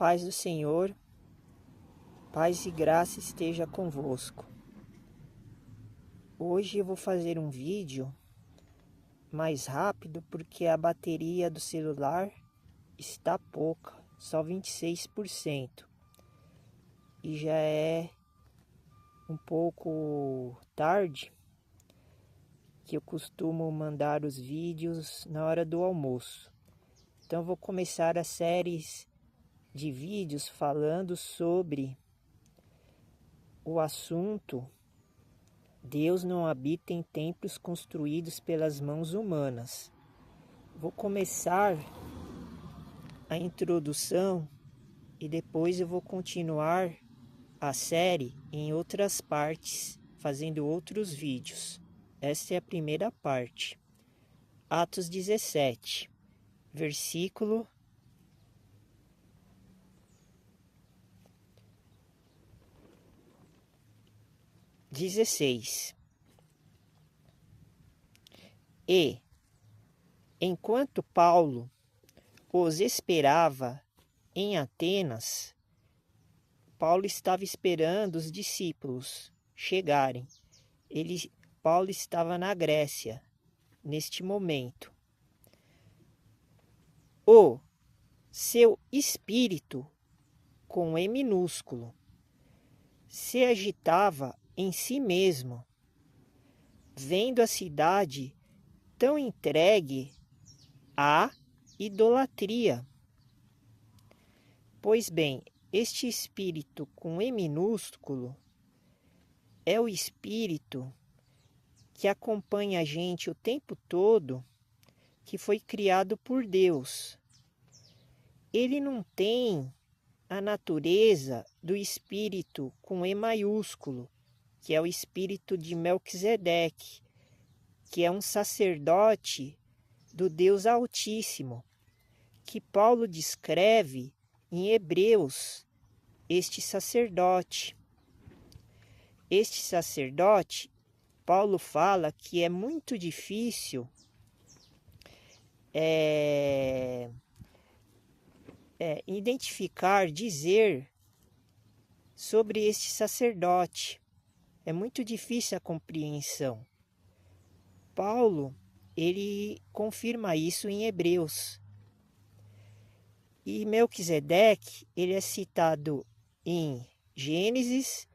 paz do Senhor, paz e graça esteja convosco. Hoje eu vou fazer um vídeo mais rápido porque a bateria do celular está pouca, só 26%. E já é um pouco tarde, que eu costumo mandar os vídeos na hora do almoço. Então vou começar a séries de vídeos falando sobre o assunto Deus não habita em templos construídos pelas mãos humanas. Vou começar a introdução e depois eu vou continuar a série em outras partes, fazendo outros vídeos. Esta é a primeira parte. Atos 17, versículo 16. E, enquanto Paulo os esperava em Atenas, Paulo estava esperando os discípulos chegarem. Paulo estava na Grécia, neste momento. O seu espírito, com E minúsculo, se agitava em si mesmo, vendo a cidade tão entregue à idolatria. Pois bem, este espírito com E minúsculo é o espírito que acompanha a gente o tempo todo, que foi criado por Deus. Ele não tem a natureza do espírito com E maiúsculo, que é o espírito de Melquisedeque, que é um sacerdote do Deus Altíssimo, que Paulo descreve em Hebreus, este sacerdote. Este sacerdote, Paulo fala que é muito difícil identificar, dizer sobre este sacerdote. É muito difícil a compreensão. Paulo, ele confirma isso em Hebreus. E Melquisedeque, ele é citado em Gênesis,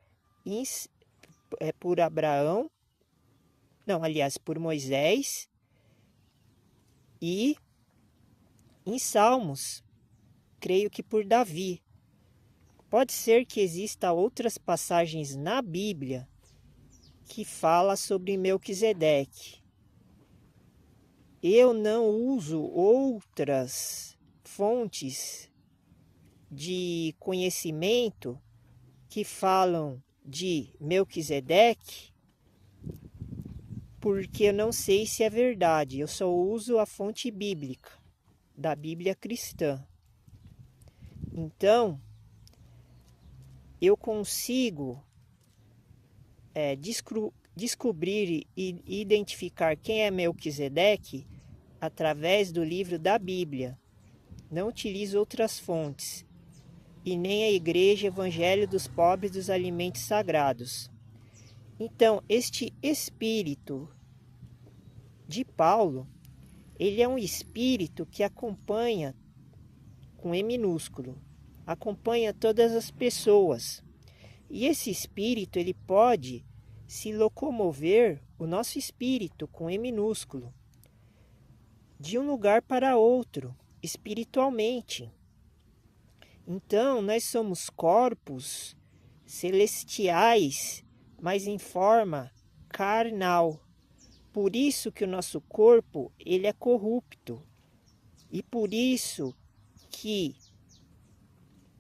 por Abraão, por Moisés, e em Salmos, creio que por Davi. Pode ser que exista outras passagens na Bíblia que fala sobre Melquisedeque. Eu não uso outras fontes de conhecimento que falam de Melquisedeque, porque eu não sei se é verdade. Eu só uso a fonte bíblica, da Bíblia cristã. Então, eu consigo descobrir e identificar quem é Melquisedeque através do livro da Bíblia. Não utilizo outras fontes, e nem a Igreja Evangelho dos Pobres dos Alimentos Sagrados. Então, este espírito de Paulo, ele é um espírito que acompanha, com E minúsculo, acompanha todas as pessoas. E esse espírito, ele pode se locomover, o nosso espírito, com E minúsculo, de um lugar para outro, espiritualmente. Então, nós somos corpos celestiais, mas em forma carnal. Por isso que o nosso corpo, ele é corrupto. E por isso que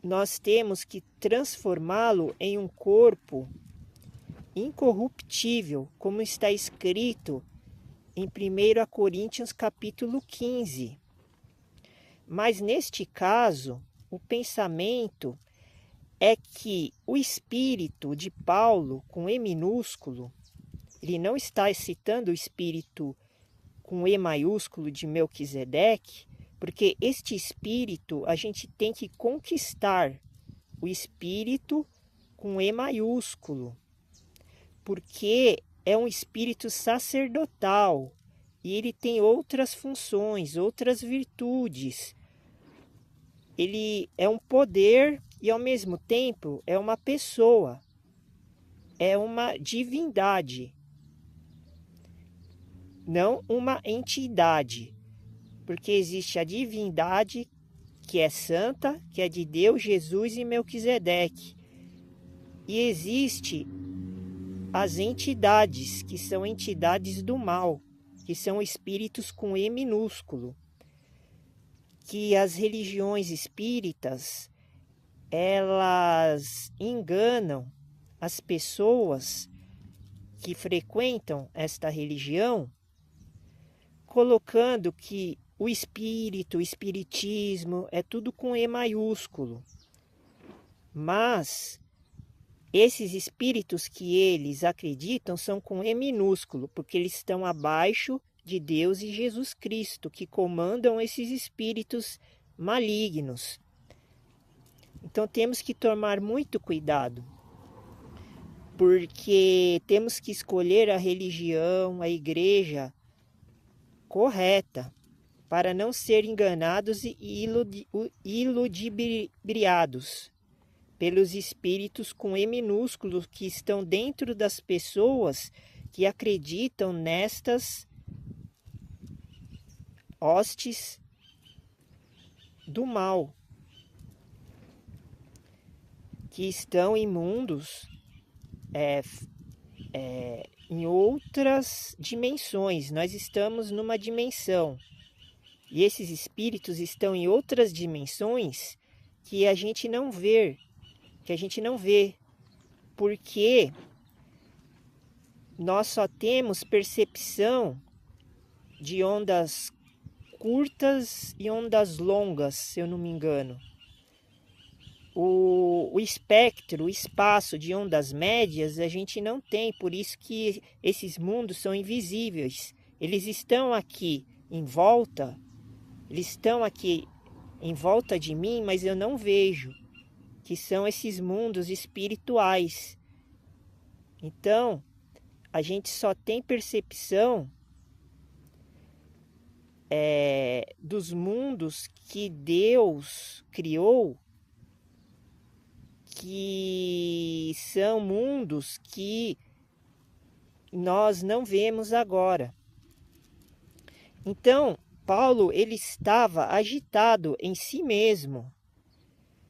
nós temos que transformá-lo em um corpo incorruptível, como está escrito em 1 Coríntios capítulo 15. Mas neste caso, o pensamento é que o espírito de Paulo, com E minúsculo, ele não está citando o espírito com E maiúsculo de Melquisedeque, Porque este espírito, a gente tem que conquistar o espírito com E maiúsculo, porque é um espírito sacerdotal e ele tem outras funções, outras virtudes. Ele é um poder e ao mesmo tempo é uma pessoa, é uma divindade, não uma entidade, porque existe a divindade que é santa, que é de Deus, Jesus e Melquisedeque, e existe as entidades, que são entidades do mal, que são espíritos com E minúsculo, que as religiões espíritas, elas enganam as pessoas que frequentam esta religião, colocando que o espírito, o espiritismo, é tudo com E maiúsculo. Mas esses espíritos que eles acreditam são com E minúsculo, porque eles estão abaixo de Deus e Jesus Cristo, que comandam esses espíritos malignos. Então temos que tomar muito cuidado, porque temos que escolher a religião, a igreja correta, para não ser enganados e iludibriados pelos espíritos com E minúsculo que estão dentro das pessoas que acreditam nestas hostes do mal, que estão em mundos, em outras dimensões. Nós estamos numa dimensão e esses espíritos estão em outras dimensões que a gente não vê, porque nós só temos percepção de ondas curtas e ondas longas, se eu não me engano. O espectro, o espaço de ondas médias a gente não tem, por isso que esses mundos são invisíveis. Eles estão aqui em volta, de mim, mas eu não vejo, que são esses mundos espirituais. Então, a gente só tem percepção dos mundos que Deus criou, que são mundos que nós não vemos agora. Então, Paulo, ele estava agitado em si mesmo,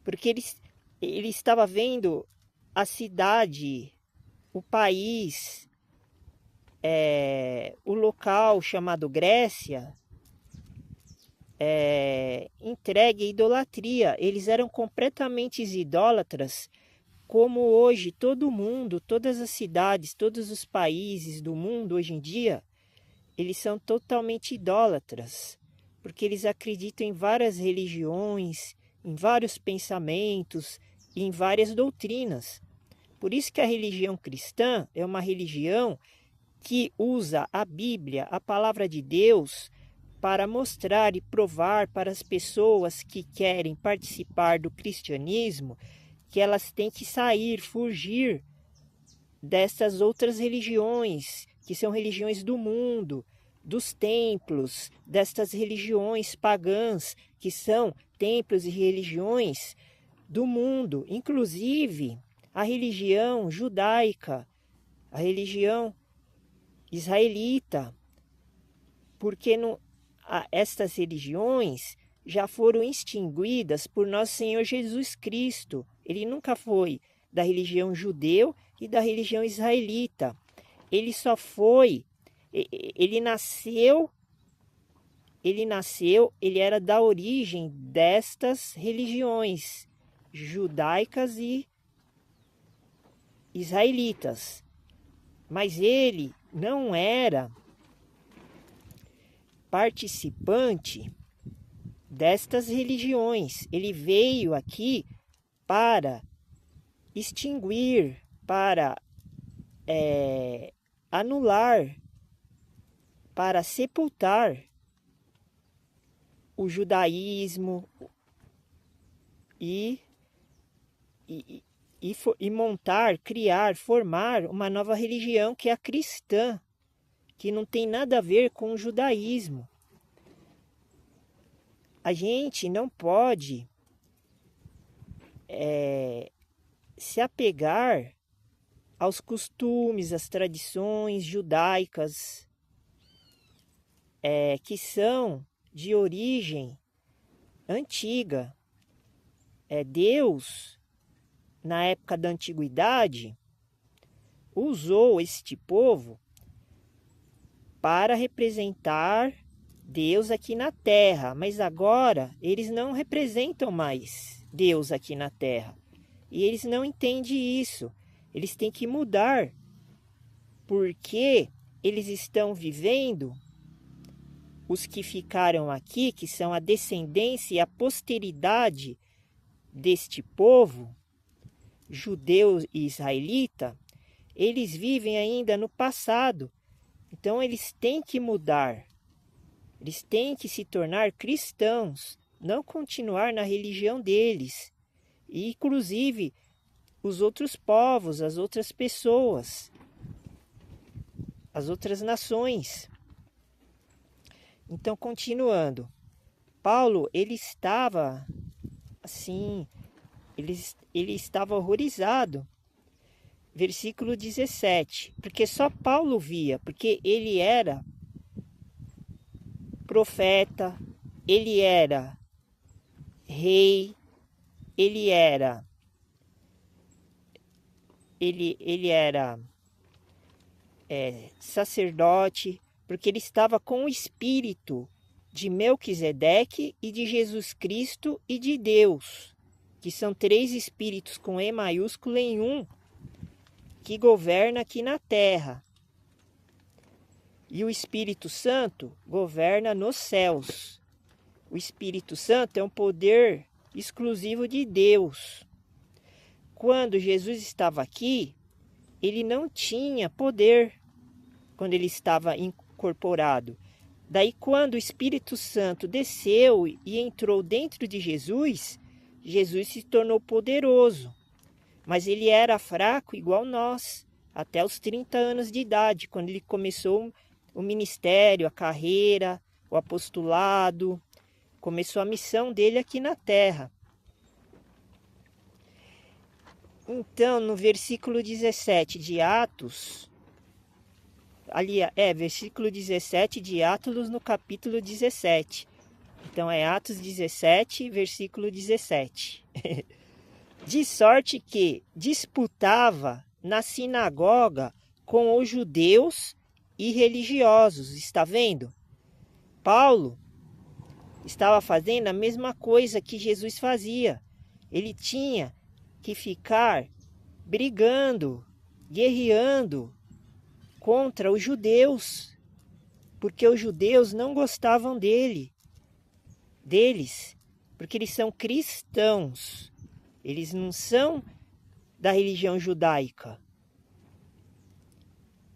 porque ele estava vendo a cidade, o país, o local chamado Grécia, entregue à idolatria. Eles eram completamente idólatras, como hoje todo mundo, todas as cidades, todos os países do mundo hoje em dia, eles são totalmente idólatras, porque eles acreditam em várias religiões, em vários pensamentos e em várias doutrinas. Por isso que a religião cristã é uma religião que usa a Bíblia, a palavra de Deus, para mostrar e provar para as pessoas que querem participar do cristianismo que elas têm que sair, fugir dessas outras religiões, que são religiões do mundo, dos templos, destas religiões pagãs, que são templos e religiões do mundo, inclusive a religião judaica, a religião israelita, porque estas religiões já foram extinguidas por nosso Senhor Jesus Cristo. Ele nunca foi da religião judeu e da religião israelita. Ele só foi, ele era da origem destas religiões judaicas e israelitas. Mas ele não era participante destas religiões. Ele veio aqui para extinguir, para anular, para sepultar o judaísmo e montar, criar, formar uma nova religião que é a cristã, que não tem nada a ver com o judaísmo. A gente não pode se apegar aos costumes, às tradições judaicas, que são de origem antiga. Deus, na época da antiguidade, usou este povo para representar Deus aqui na terra, mas agora eles não representam mais Deus aqui na terra. E eles não entendem isso. Eles têm que mudar, porque eles estão vivendo, os que ficaram aqui, que são a descendência e a posteridade deste povo, judeu e israelita, eles vivem ainda no passado. Então eles têm que mudar. Eles têm que se tornar cristãos, não continuar na religião deles. E inclusive os outros povos, as outras pessoas, as outras nações. Então, continuando, Paulo, ele estava assim, ele estava horrorizado. Versículo 17, porque só Paulo via, porque ele era profeta, ele era rei, ele era sacerdote, porque ele estava com o espírito de Melquisedeque e de Jesus Cristo e de Deus, que são 3 espíritos com E maiúsculo em um, que governa aqui na terra. E o Espírito Santo governa nos céus. O Espírito Santo é um poder exclusivo de Deus. Quando Jesus estava aqui, ele não tinha poder quando ele estava incorporado. Daí, quando o Espírito Santo desceu e entrou dentro de Jesus, Jesus se tornou poderoso. Mas ele era fraco igual nós, até os 30 anos de idade, quando ele começou o ministério, a carreira, o apostolado, começou a missão dele aqui na terra. Então, no versículo 17 de Atos, versículo 17 de Atos no capítulo 17. Então, é Atos 17, versículo 17. De sorte que disputava na sinagoga com os judeus e religiosos. Está vendo? Paulo estava fazendo a mesma coisa que Jesus fazia. Ele tinha que ficar brigando, guerreando contra os judeus, porque os judeus não gostavam deles, porque eles são cristãos. Eles não são da religião judaica.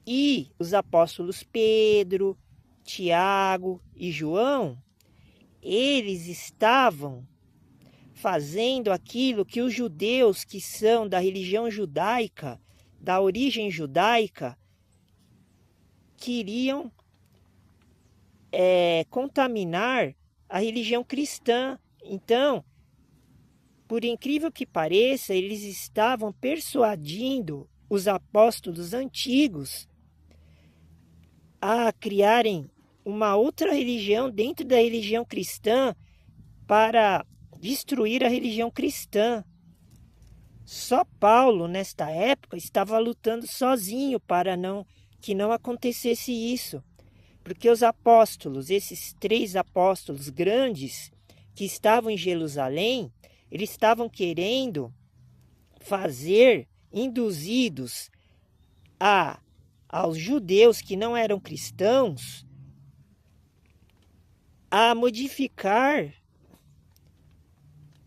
E os apóstolos Pedro, Tiago e João, eles estavam fazendo aquilo que os judeus que são da religião judaica, da origem judaica, queriam contaminar a religião cristã. Então, por incrível que pareça, eles estavam persuadindo os apóstolos antigos a criarem uma outra religião dentro da religião cristã para destruir a religião cristã. Só Paulo, nesta época, estava lutando sozinho para que não acontecesse isso. Porque os apóstolos, esses 3 apóstolos grandes que estavam em Jerusalém, eles estavam querendo fazer, induzidos aos judeus que não eram cristãos, a modificar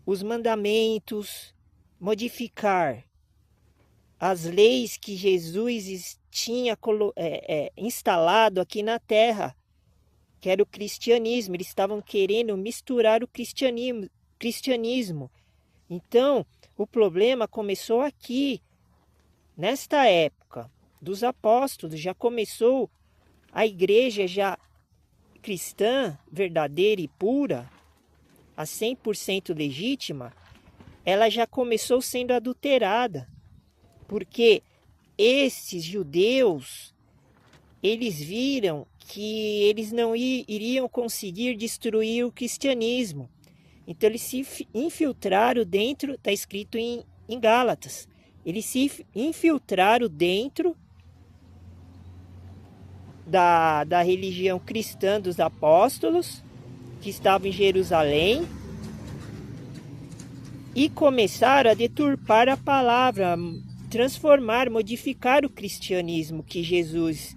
os mandamentos, modificar as leis que Jesus tinha instalado aqui na terra, que era o cristianismo. Eles estavam querendo misturar o cristianismo. Então, o problema começou aqui, nesta época dos apóstolos. Já começou a igreja já cristã, verdadeira e pura, a 100% legítima, ela já começou sendo adulterada, porque esses judeus, eles viram que eles não iriam conseguir destruir o cristianismo. Então eles se infiltraram dentro, está escrito em Gálatas, eles se infiltraram dentro da religião cristã dos apóstolos, que estava em Jerusalém, e começaram a deturpar a palavra, transformar, modificar o cristianismo que Jesus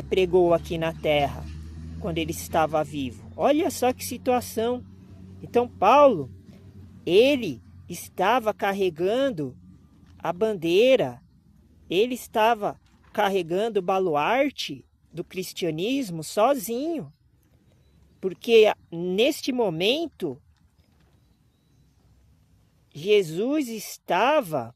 pregou aqui na terra, quando ele estava vivo. Olha só que situação. Então Paulo, ele estava carregando a bandeira, ele estava carregando o baluarte do cristianismo sozinho, porque neste momento Jesus estava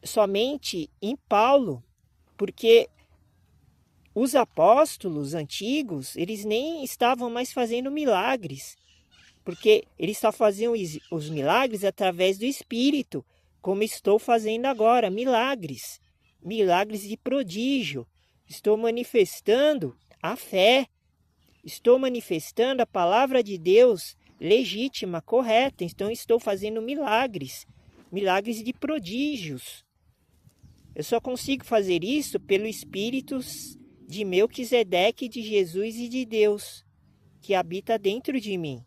somente em Paulo, porque os apóstolos antigos, eles nem estavam mais fazendo milagres, porque eles só faziam os milagres através do Espírito, como estou fazendo agora, milagres de prodígio. Estou manifestando a fé, estou manifestando a palavra de Deus legítima, correta. Então estou fazendo milagres de prodígios. Eu só consigo fazer isso pelo Espírito de Melquisedeque, de Jesus e de Deus, que habita dentro de mim.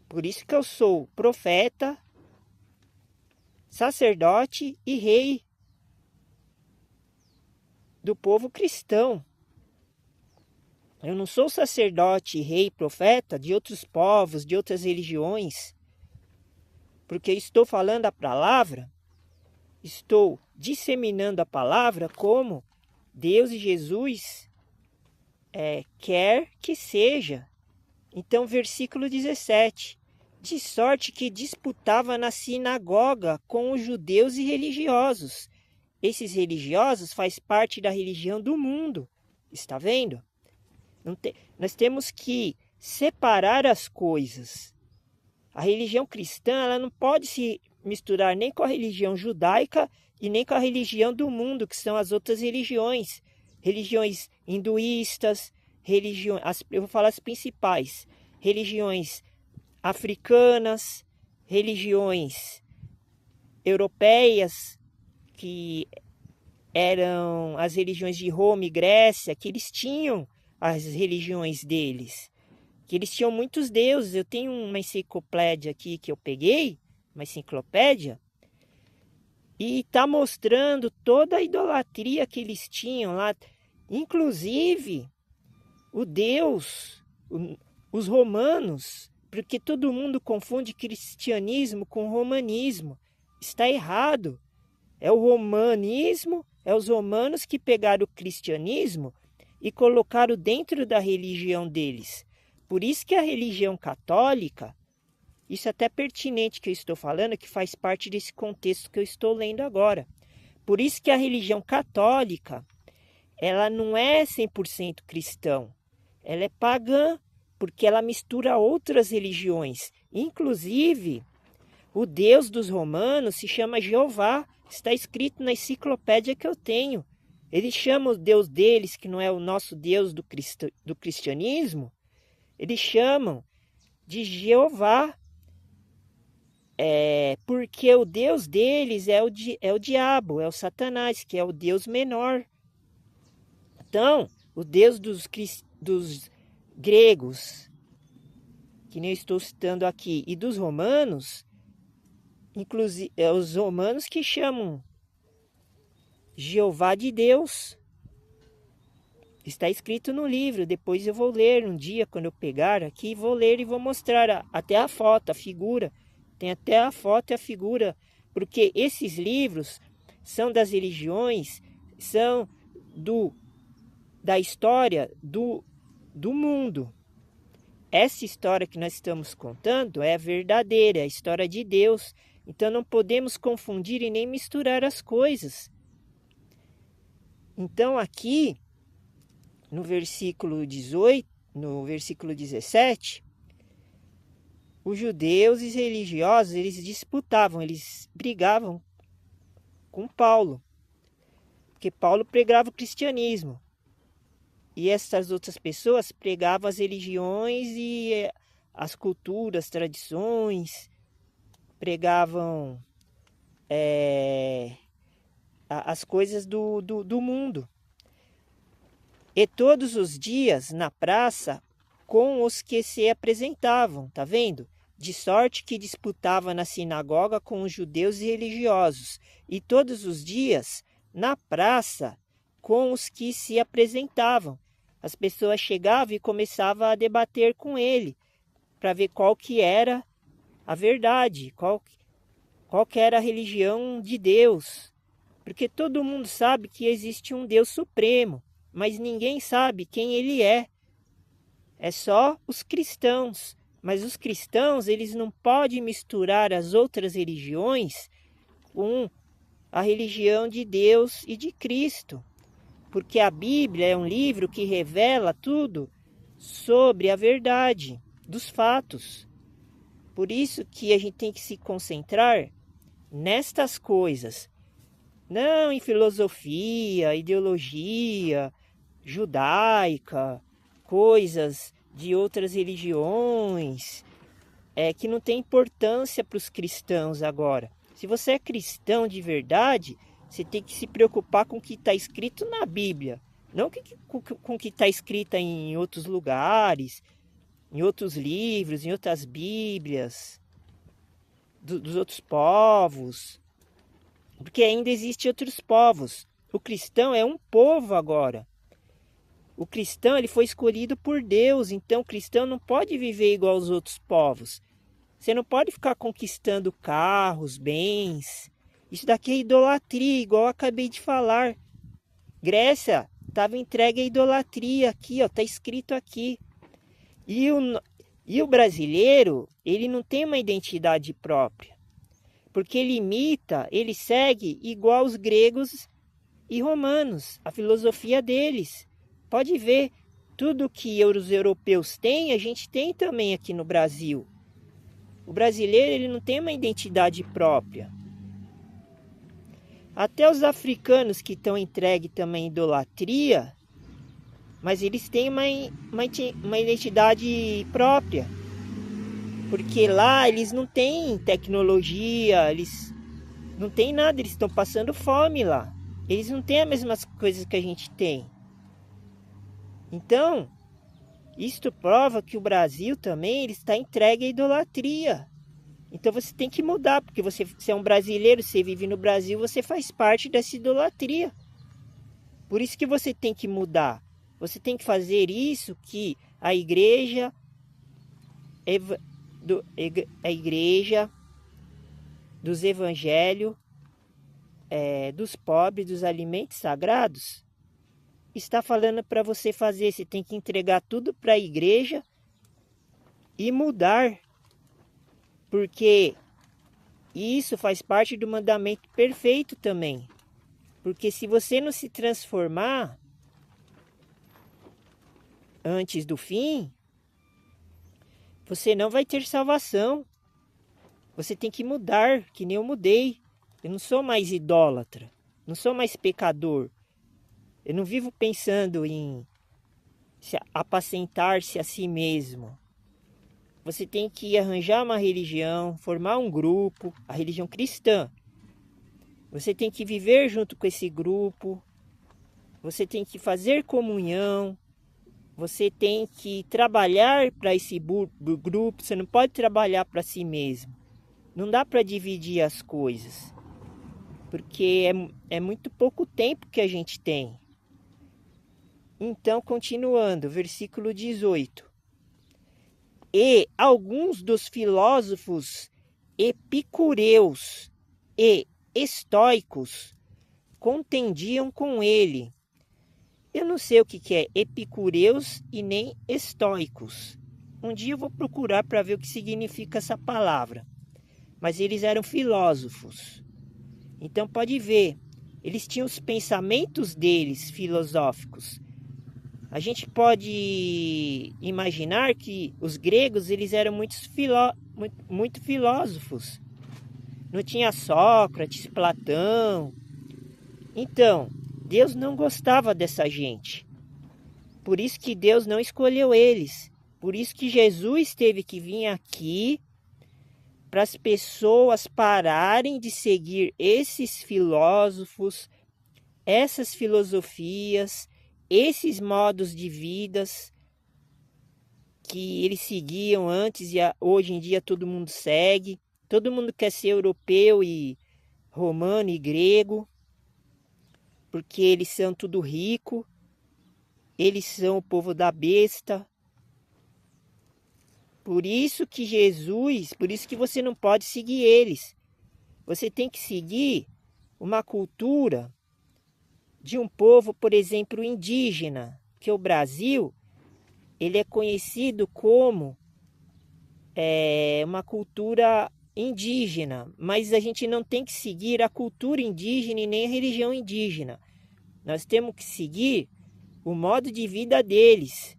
Por isso que eu sou profeta, sacerdote e rei do povo cristão. Eu não sou sacerdote, rei, profeta de outros povos, de outras religiões, porque estou falando a palavra, estou disseminando a palavra como Deus e Jesus quer que seja. Então, versículo 17. De sorte que disputava na sinagoga com os judeus e religiosos. Esses religiosos fazem parte da religião do mundo. Está vendo? Nós temos que separar as coisas. A religião cristã, ela não pode se misturar nem com a religião judaica e nem com a religião do mundo, que são as outras religiões. Religiões hinduístas, eu vou falar as principais. Religiões africanas, religiões europeias, que eram as religiões de Roma e Grécia, que eles tinham as religiões deles, que eles tinham muitos deuses. Eu tenho uma enciclopédia aqui que eu peguei, uma enciclopédia, e está mostrando toda a idolatria que eles tinham lá, inclusive o Deus, os romanos, porque todo mundo confunde cristianismo com romanismo. Está errado. É o romanismo, é os romanos que pegaram o cristianismo e colocaram dentro da religião deles. Por isso que a religião católica, isso é até pertinente que eu estou falando, que faz parte desse contexto que eu estou lendo agora. Por isso que a religião católica, ela não é 100% cristão. Ela é pagã, porque ela mistura outras religiões. Inclusive, o Deus dos romanos se chama Jeová. Está escrito na enciclopédia que eu tenho. Eles chamam o Deus deles, que não é o nosso Deus do cristianismo, eles chamam de Jeová. Porque o Deus deles é o diabo, é o Satanás, que é o Deus menor. Então, o Deus dos gregos, que nem eu estou citando aqui, e dos romanos, inclusive os romanos que chamam Jeová de Deus. Está escrito no livro, depois eu vou ler um dia, quando eu pegar aqui, vou ler e vou mostrar até a foto, a figura. Tem até a foto e a figura, porque esses livros são das religiões, são da história do mundo. Essa história que nós estamos contando é a verdadeira, é a história de Deus. Então não podemos confundir e nem misturar as coisas. Então aqui, no versículo 18, no versículo 17, os judeus e os religiosos, eles disputavam, eles brigavam com Paulo. Porque Paulo pregava o cristianismo. E essas outras pessoas pregavam as religiões e as culturas, tradições, pregavam as coisas do mundo. E todos os dias na praça com os que se apresentavam, tá vendo? De sorte que disputava na sinagoga com os judeus e religiosos, e todos os dias na praça com os que se apresentavam. As pessoas chegavam e começavam a debater com ele, para ver qual que era a verdade, qual que era a religião de Deus. Porque todo mundo sabe que existe um Deus supremo, mas ninguém sabe quem ele é. É só os cristãos. Mas os cristãos, eles não podem misturar as outras religiões com a religião de Deus e de Cristo. Porque a Bíblia é um livro que revela tudo sobre a verdade dos fatos. Por isso que a gente tem que se concentrar nestas coisas. Não em filosofia, ideologia judaica, coisas de outras religiões, que não tem importância para os cristãos agora. Se você é cristão de verdade, você tem que se preocupar com o que está escrito na Bíblia, não com o que está escrito em outros lugares, em outros livros, em outras Bíblias, dos outros povos, porque ainda existem outros povos. O cristão é um povo agora. O cristão, ele foi escolhido por Deus, então o cristão não pode viver igual aos outros povos. Você não pode ficar conquistando carros, bens. Isso daqui é idolatria, igual eu acabei de falar. Grécia estava entregue à idolatria aqui, ó, tá escrito aqui. E o brasileiro, ele não tem uma identidade própria. Porque ele imita, ele segue igual os gregos e romanos, a filosofia deles. Pode ver, tudo que os europeus têm, a gente tem também aqui no Brasil. O brasileiro, ele não tem uma identidade própria. Até os africanos que estão entregues também à idolatria, mas eles têm uma identidade própria. Porque lá eles não têm tecnologia, eles não têm nada, eles estão passando fome lá. Eles não têm as mesmas coisas que a gente tem. Então, isto prova que o Brasil também ele está entregue à idolatria. Então você tem que mudar, porque você é um brasileiro, você vive no Brasil, você faz parte dessa idolatria. Por isso que você tem que mudar. Você tem que fazer isso que a igreja dos evangelhos, dos pobres, dos alimentos sagrados, está falando para você fazer. Você tem que entregar tudo para a igreja e mudar. Porque isso faz parte do mandamento perfeito também. Porque se você não se transformar antes do fim, você não vai ter salvação. Você tem que mudar, que nem eu mudei. Eu não sou mais idólatra, não sou mais pecador. Eu não vivo pensando em apacentar-se a si mesmo. Você tem que arranjar uma religião, formar um grupo, a religião cristã. Você tem que viver junto com esse grupo. Você tem que fazer comunhão. Você tem que trabalhar para esse grupo. Você não pode trabalhar para si mesmo. Não dá para dividir as coisas. Porque é muito pouco tempo que a gente tem. Então, continuando, versículo 18. E alguns dos filósofos epicureus e estoicos contendiam com ele. Eu não sei o que é epicureus e nem estoicos. Um dia eu vou procurar para ver o que significa essa palavra. Mas eles eram filósofos. Então pode ver, eles tinham os pensamentos deles filosóficos. A gente pode imaginar que os gregos eles eram muito filósofos. Não tinha Sócrates, Platão. Então, Deus não gostava dessa gente. Por isso que Deus não escolheu eles. Por isso que Jesus teve que vir aqui para as pessoas pararem de seguir esses filósofos, essas filosofias, esses modos de vidas que eles seguiam antes e hoje em dia todo mundo segue. Todo mundo quer ser europeu e romano e grego, porque eles são tudo rico, eles são o povo da besta. Por isso que você não pode seguir eles. Você tem que seguir uma cultura de um povo, por exemplo, indígena, que o Brasil, ele é conhecido como uma cultura indígena, mas a gente não tem que seguir a cultura indígena e nem a religião indígena. Nós temos que seguir o modo de vida deles.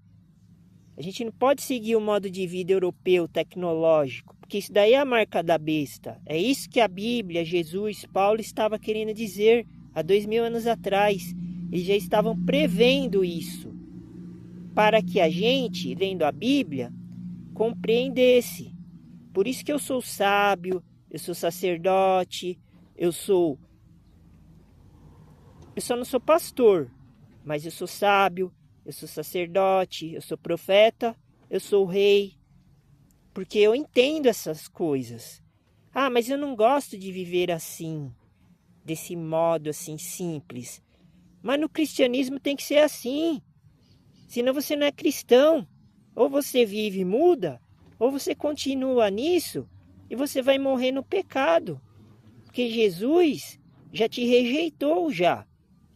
A gente não pode seguir o modo de vida europeu, tecnológico, porque isso daí é a marca da besta. É isso que a Bíblia, Jesus, Paulo estava querendo dizer há 2000 anos atrás. Eles já estavam prevendo isso, para que a gente, lendo a Bíblia, compreendesse. Por isso que eu sou sábio, eu sou sacerdote, eu só não sou pastor, mas eu sou sábio, eu sou sacerdote, eu sou profeta, eu sou rei, porque eu entendo essas coisas. Ah, mas eu não gosto de viver assim, desse modo assim simples. Mas no cristianismo tem que ser assim, senão você não é cristão. Ou você vive e muda, ou você continua nisso e você vai morrer no pecado. Porque Jesus já te rejeitou já.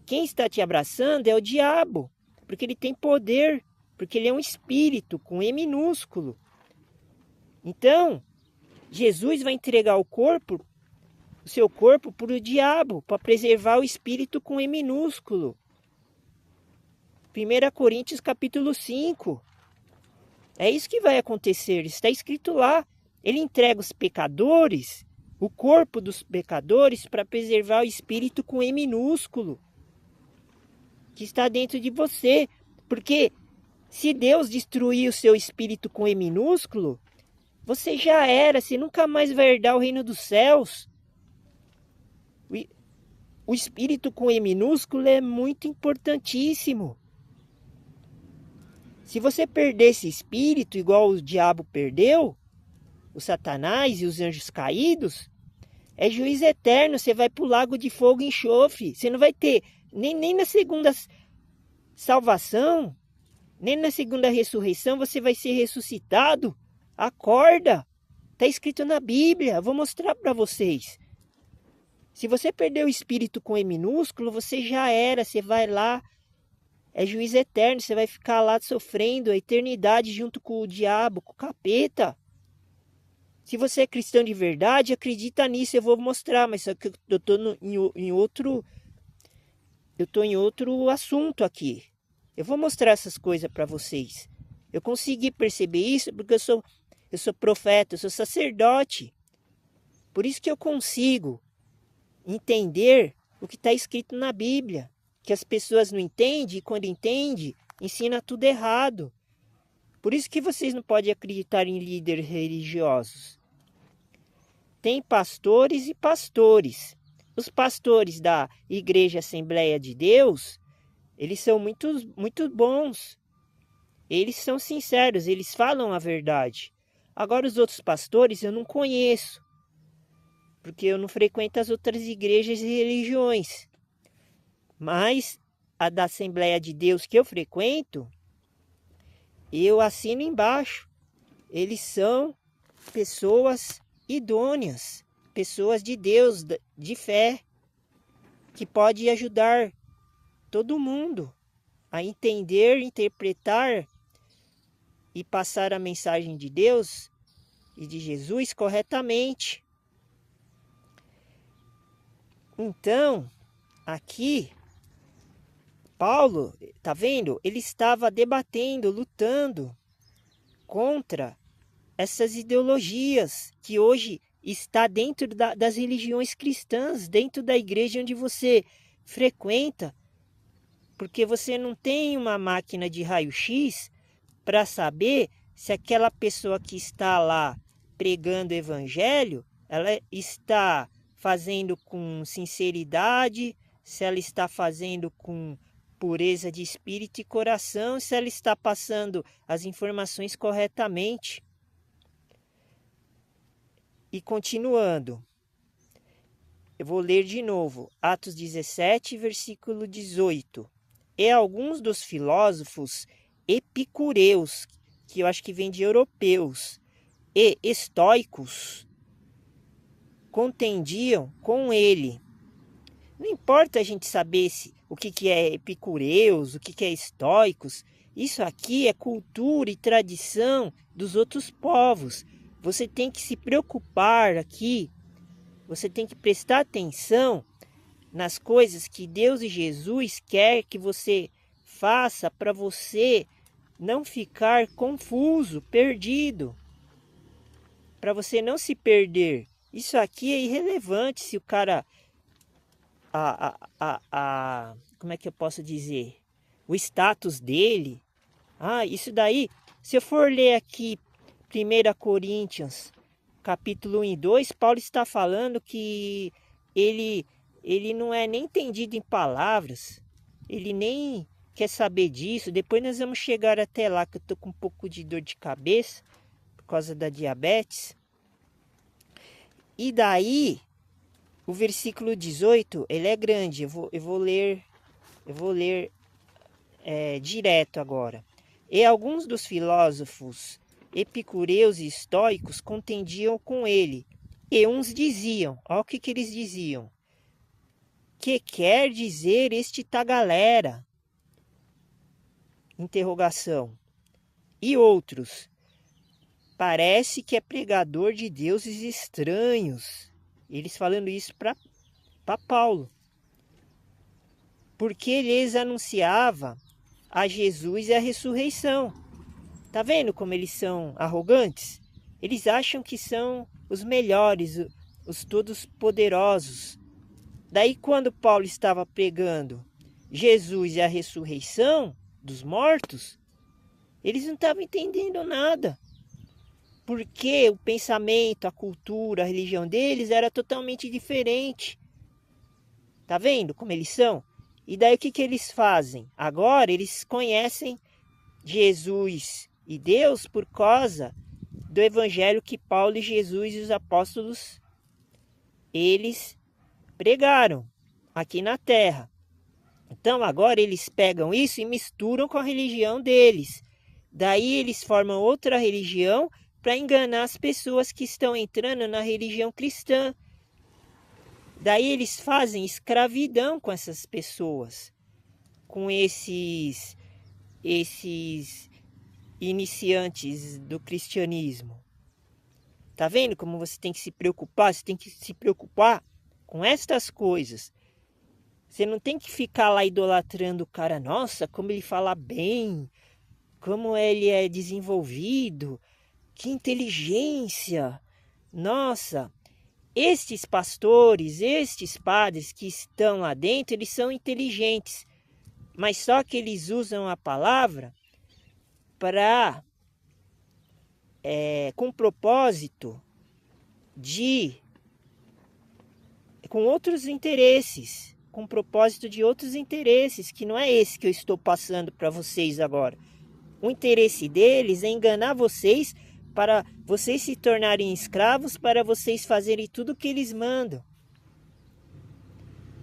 Quem está te abraçando é o diabo, porque ele tem poder, porque ele é um espírito com E minúsculo. Então, Jesus vai entregar o seu corpo para o diabo, para preservar o espírito com E minúsculo. 1 Coríntios capítulo 5. É isso que vai acontecer, está escrito lá. Ele entrega os pecadores, o corpo dos pecadores, para preservar o espírito com E minúsculo, que está dentro de você. Porque se Deus destruir o seu espírito com E minúsculo, você já era, você nunca mais vai herdar o reino dos céus. O espírito com E minúsculo é muito importantíssimo. Se você perder esse espírito, igual o diabo perdeu, o Satanás e os anjos caídos, é juízo eterno. Você vai para o lago de fogo e enxofre. Você não vai ter nem na segunda salvação, nem na segunda ressurreição você vai ser ressuscitado. Acorda! Está escrito na Bíblia. Vou mostrar para vocês. Se você perder o espírito com E minúsculo, você já era. Você vai lá. É juízo eterno, você vai ficar lá sofrendo a eternidade junto com o diabo, com o capeta. Se você é cristão de verdade, acredita nisso, eu vou mostrar, mas só que eu estou em outro assunto aqui. Eu vou mostrar essas coisas para vocês. Eu consegui perceber isso porque eu sou profeta, eu sou sacerdote. Por isso que eu consigo entender o que está escrito na Bíblia. Que as pessoas não entendem, e quando entendem, ensina tudo errado. Por isso que vocês não podem acreditar em líderes religiosos. Tem pastores e pastores. Os pastores da Igreja Assembleia de Deus, eles são muito bons. Eles são sinceros, eles falam a verdade. Agora os outros pastores eu não conheço, porque eu não frequento as outras igrejas e religiões. Mas a da Assembleia de Deus que eu frequento, eu assino embaixo. Eles são pessoas idôneas, pessoas de Deus, de fé. que pode ajudar todo mundo a entender, interpretar e passar a mensagem de Deus e de Jesus corretamente. Então, aqui, Paulo, tá vendo? Ele estava debatendo, lutando contra essas ideologias que hoje está dentro das religiões cristãs, dentro da igreja onde você frequenta, porque você não tem uma máquina de raio-x para saber se aquela pessoa que está lá pregando o evangelho, ela está fazendo com sinceridade, se ela está fazendo com pureza de espírito e coração, se ela está passando as informações corretamente. E continuando, eu vou ler de novo, Atos 17, versículo 18. E alguns dos filósofos epicureus, que eu acho que vem de europeus, e estoicos, contendiam com ele. Não importa a gente saber o que é epicureus, o que é estoicos. Isso aqui é cultura e tradição dos outros povos. Você tem que se preocupar aqui, você tem que prestar atenção nas coisas que Deus e Jesus quer que você faça para você não ficar confuso, perdido. Para você não se perder. Isso aqui é irrelevante se o cara... como é que eu posso dizer? O status dele. Isso daí, se eu for ler aqui 1 Coríntios, capítulo 1 e 2, Paulo está falando que ele não é nem entendido em palavras, ele nem quer saber disso. Depois nós vamos chegar até lá, que eu estou com um pouco de dor de cabeça, por causa da diabetes. E daí, o versículo 18, ele é grande, eu vou ler direto agora. E alguns dos filósofos epicureus e estoicos contendiam com ele. E uns diziam, olha o que eles diziam. Que quer dizer este galera? Interrogação. E outros, parece que é pregador de deuses estranhos. Eles falando isso para Paulo. Porque eles anunciava a Jesus e a ressurreição. Tá vendo como eles são arrogantes? Eles acham que são os melhores, os todos poderosos. Daí quando Paulo estava pregando Jesus e a ressurreição dos mortos, eles não estavam entendendo nada. Porque o pensamento, a cultura, a religião deles era totalmente diferente. Tá vendo como eles são? E daí o que eles fazem? Agora eles conhecem Jesus e Deus por causa do evangelho que Paulo e Jesus e os apóstolos, eles pregaram aqui na terra. Então agora eles pegam isso e misturam com a religião deles. Daí eles formam outra religião para enganar as pessoas que estão entrando na religião cristã. Daí eles fazem escravidão com essas pessoas, com esses iniciantes do cristianismo. Tá vendo como você tem que se preocupar? Você tem que se preocupar com estas coisas. Você não tem que ficar lá idolatrando o cara. Nossa, como ele fala bem, como ele é desenvolvido, que inteligência. Nossa, estes pastores, estes padres que estão lá dentro, eles são inteligentes. Mas só que eles usam a palavra para com propósito com outros interesses, com propósito de outros interesses, que não é esse que eu estou passando para vocês agora. O interesse deles é enganar vocês para vocês se tornarem escravos, para vocês fazerem tudo o que eles mandam.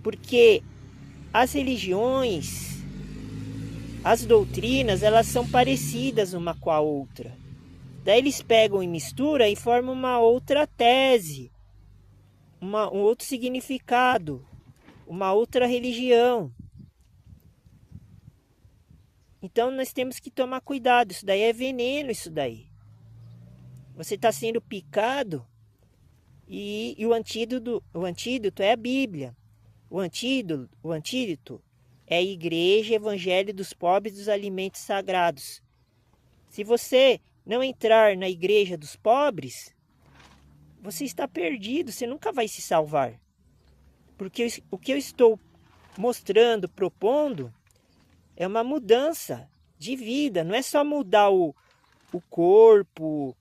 Porque as religiões, as doutrinas, elas são parecidas uma com a outra. Daí eles pegam e misturam e formam uma outra tese, um outro significado. uma outra religião. Então nós temos que tomar cuidado, isso daí é veneno, isso daí. Você está sendo picado e o antídoto é a Bíblia. O antídoto é a Igreja Evangelho dos Pobres dos Alimentos Sagrados. Se você não entrar na Igreja dos Pobres, você está perdido, você nunca vai se salvar. Porque o que eu estou mostrando, propondo, é uma mudança de vida. Não é só mudar o corpo,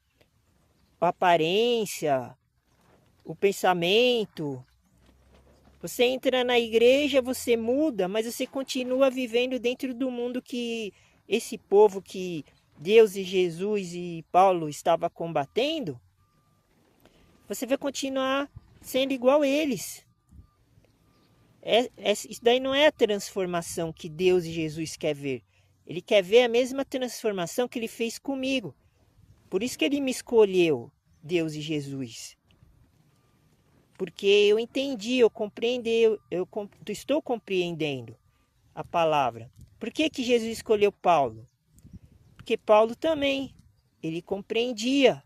a aparência, o pensamento. Você entra na igreja, você muda, mas você continua vivendo dentro do mundo que esse povo que Deus e Jesus e Paulo estavam combatendo. Você vai continuar sendo igual a eles. Isso daí não é a transformação que Deus e Jesus quer ver. Ele quer ver a mesma transformação que ele fez comigo. Por isso que ele me escolheu, Deus e Jesus. Porque eu entendi, eu compreendi, eu estou compreendendo a palavra. Por que Jesus escolheu Paulo? Porque Paulo também, ele compreendia.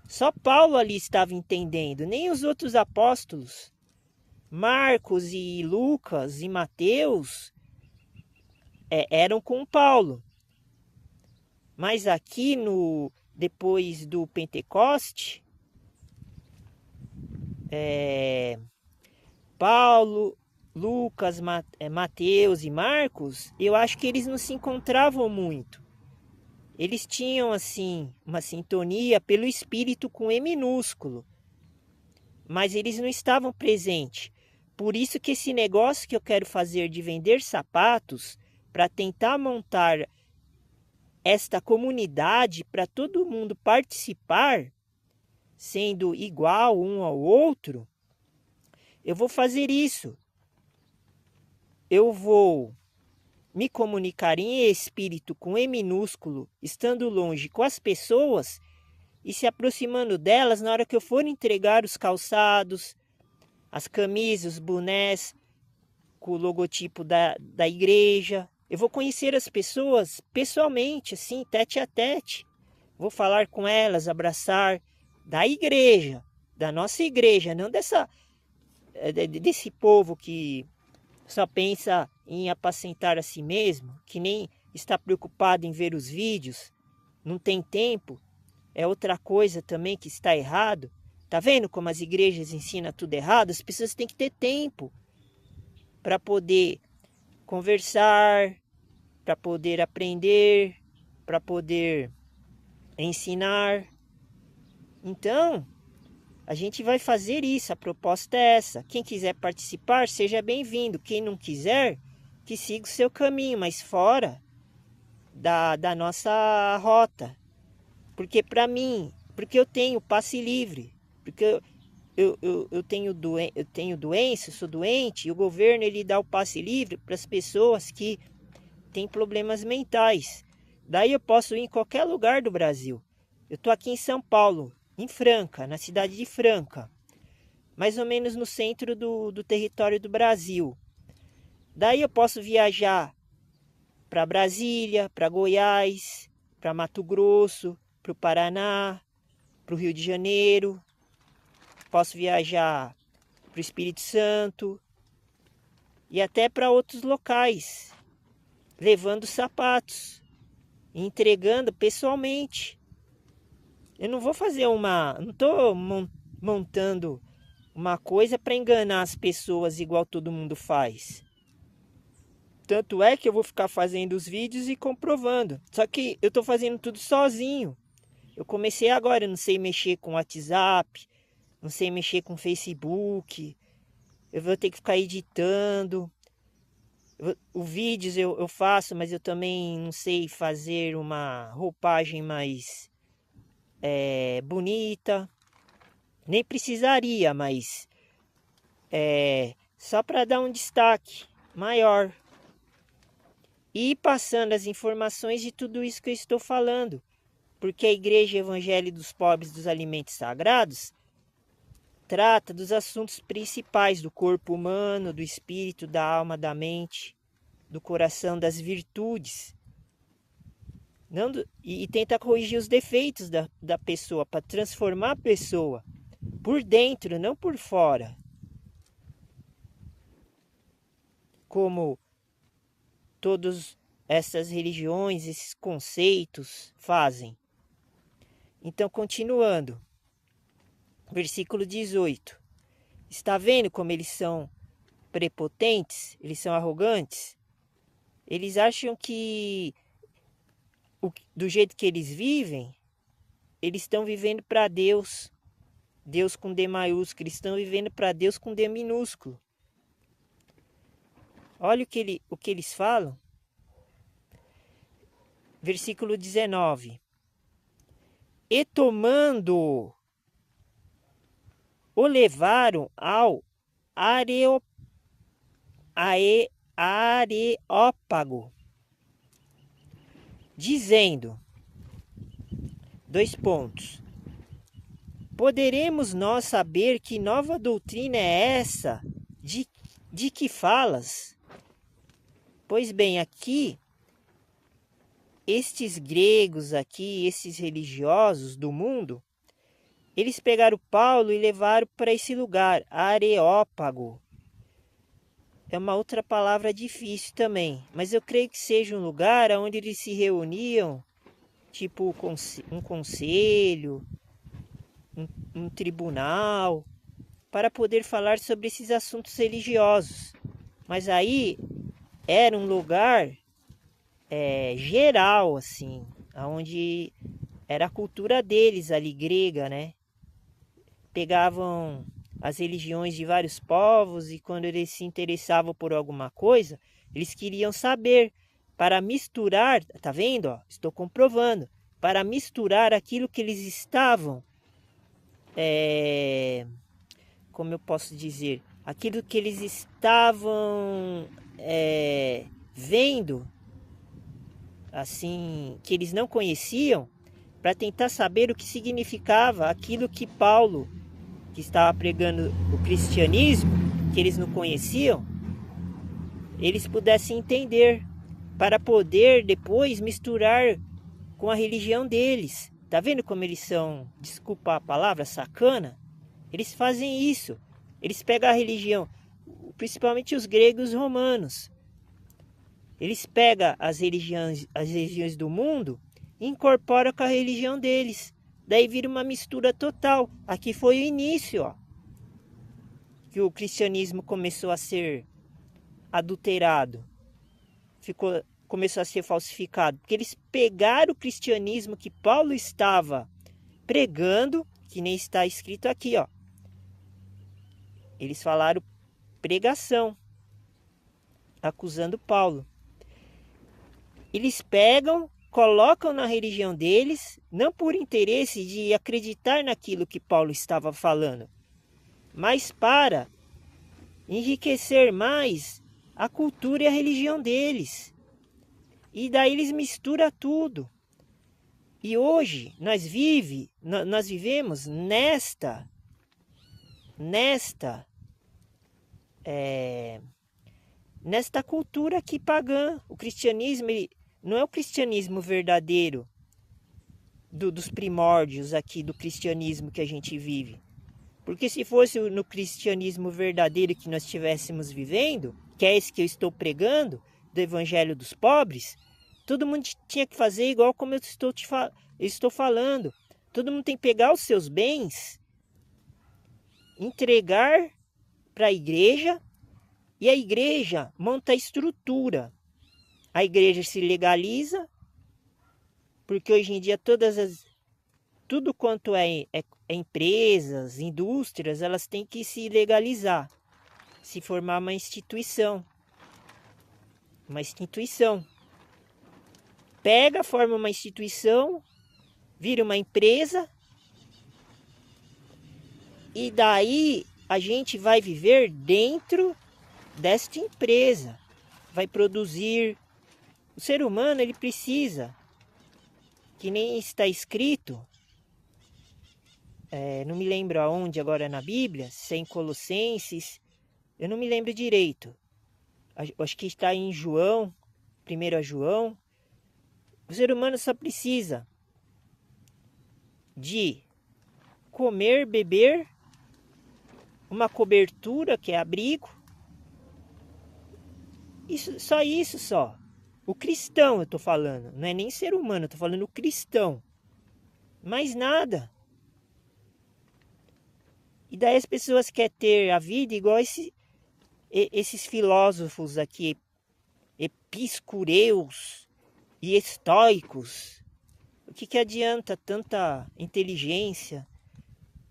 Só Paulo ali estava entendendo, nem os outros apóstolos. Marcos e Lucas e Mateus eram com Paulo. Mas aqui depois do Pentecoste, Paulo, Lucas, Mateus e Marcos, eu acho que eles não se encontravam muito. Eles tinham assim uma sintonia pelo Espírito com E minúsculo, mas eles não estavam presentes. Por isso que esse negócio que eu quero fazer de vender sapatos, para tentar montar esta comunidade para todo mundo participar, sendo igual um ao outro, eu vou fazer isso. Eu vou me comunicar em espírito com E minúsculo, estando longe com as pessoas e se aproximando delas na hora que eu for entregar os calçados, as camisas, os bonés com o logotipo da igreja. Eu vou conhecer as pessoas pessoalmente, assim, tete a tete. Vou falar com elas, abraçar, da igreja, da nossa igreja, não desse povo que só pensa em apacentar a si mesmo, que nem está preocupado em ver os vídeos, não tem tempo. É outra coisa também que está errado. Tá vendo como as igrejas ensinam tudo errado? As pessoas têm que ter tempo para poder conversar, para poder aprender, para poder ensinar. Então, a gente vai fazer isso, a proposta é essa. Quem quiser participar, seja bem-vindo. Quem não quiser, que siga o seu caminho, mas fora da nossa rota. Porque para mim, porque eu tenho passe livre, porque eu tenho doença, eu sou doente, e o governo ele dá o passe livre para as pessoas que têm problemas mentais. Daí eu posso ir em qualquer lugar do Brasil. Eu estou aqui em São Paulo, em Franca, na cidade de Franca, mais ou menos no centro do território do Brasil. Daí eu posso viajar para Brasília, para Goiás, para Mato Grosso, para o Paraná, para o Rio de Janeiro. Posso viajar para o Espírito Santo e até para outros locais, levando sapatos, entregando pessoalmente. Eu não vou fazer não estou montando uma coisa para enganar as pessoas igual todo mundo faz. Tanto é que eu vou ficar fazendo os vídeos e comprovando. Só que eu estou fazendo tudo sozinho. Eu comecei agora, eu não sei mexer com WhatsApp, não sei mexer com Facebook. Eu vou ter que ficar editando. Os vídeos eu faço, mas eu também não sei fazer uma roupagem mais bonita. Nem precisaria, mas só para dar um destaque maior. E passando as informações de tudo isso que eu estou falando. Porque a Igreja Evangelho dos Pobres dos Alimentos Sagrados trata dos assuntos principais do corpo humano, do espírito, da alma, da mente, do coração, das virtudes. Não e tenta corrigir os defeitos da pessoa, para transformar a pessoa por dentro, não por fora. Como todas essas religiões, esses conceitos fazem. Então, continuando. Versículo 18. Está vendo como eles são prepotentes? Eles são arrogantes? Eles acham que do jeito que eles vivem, eles estão vivendo para Deus. Deus com D maiúsculo. Eles estão vivendo para Deus com D minúsculo. Olha o que eles falam. Versículo 19. E tomando, o levaram ao Areópago, dizendo, 2 pontos. Poderemos nós saber que nova doutrina é essa de que falas? Pois bem, aqui, estes gregos aqui, esses religiosos do mundo, eles pegaram Paulo e levaram para esse lugar, Areópago. É uma outra palavra difícil também, mas eu creio que seja um lugar onde eles se reuniam, tipo um conselho, um tribunal, para poder falar sobre esses assuntos religiosos. Mas aí era um lugar geral, assim, onde era a cultura deles ali, grega, né? Pegavam as religiões de vários povos e quando eles se interessavam por alguma coisa, eles queriam saber para misturar, tá vendo? Ó, estou comprovando, para misturar aquilo que eles estavam, como eu posso dizer, aquilo que eles estavam vendo, assim, que eles não conheciam, para tentar saber o que significava aquilo que Paulo, que estava pregando o cristianismo, que eles não conheciam, eles pudessem entender, para poder depois misturar com a religião deles. Tá vendo como eles são, desculpa a palavra, sacana? Eles fazem isso. Eles pegam a religião, principalmente os gregos e os romanos. Eles pegam as religiões do mundo e incorporam com a religião deles. Daí vira uma mistura total. Aqui foi o início, ó, que o cristianismo começou a ser adulterado. Começou a ser falsificado. Porque eles pegaram o cristianismo que Paulo estava pregando, que nem está escrito aqui, ó. Eles falaram pregação, acusando Paulo. Eles pegam, colocam na religião deles, não por interesse de acreditar naquilo que Paulo estava falando, mas para enriquecer mais a cultura e a religião deles. E daí eles misturam tudo. E hoje nós vivemos nesta cultura aqui pagã. O cristianismo não é o cristianismo verdadeiro dos primórdios aqui do cristianismo que a gente vive. Porque se fosse no cristianismo verdadeiro que nós estivéssemos vivendo, que é esse que eu estou pregando, do evangelho dos pobres, todo mundo tinha que fazer igual como eu estou falando. Todo mundo tem que pegar os seus bens, entregar para a igreja, e a igreja monta a estrutura. A igreja se legaliza, porque hoje em dia tudo quanto é empresas, indústrias, elas têm que se legalizar, se formar uma instituição. Forma uma instituição, vira uma empresa, e daí a gente vai viver dentro desta empresa, vai produzir. O ser humano, ele precisa, que nem está escrito não me lembro aonde agora na Bíblia, se é em Colossenses, eu não me lembro direito. Acho que está em João, 1 João. O ser humano só precisa de comer, beber, uma cobertura que é abrigo. Só isso só. O cristão eu estou falando, não é nem ser humano, eu estou falando o cristão. Mais nada. E daí as pessoas querem ter a vida igual esses filósofos aqui, epicureus e estoicos. O que adianta tanta inteligência,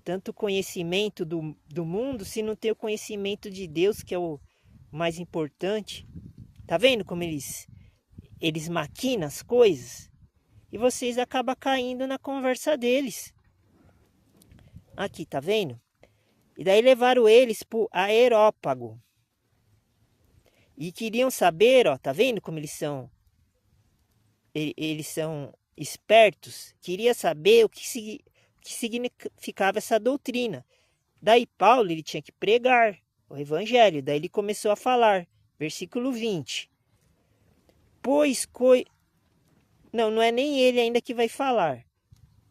tanto conhecimento do mundo, se não tem o conhecimento de Deus, que é o mais importante? Tá vendo como eles maquinam as coisas? E vocês acabam caindo na conversa deles. Aqui, tá vendo? E daí levaram eles pro Areópago. E queriam saber, ó, tá vendo como eles são? Eles são espertos. Queria saber o que significava essa doutrina. Daí Paulo, ele tinha que pregar o evangelho. Daí ele começou a falar. Versículo 20. Não é nem ele ainda que vai falar.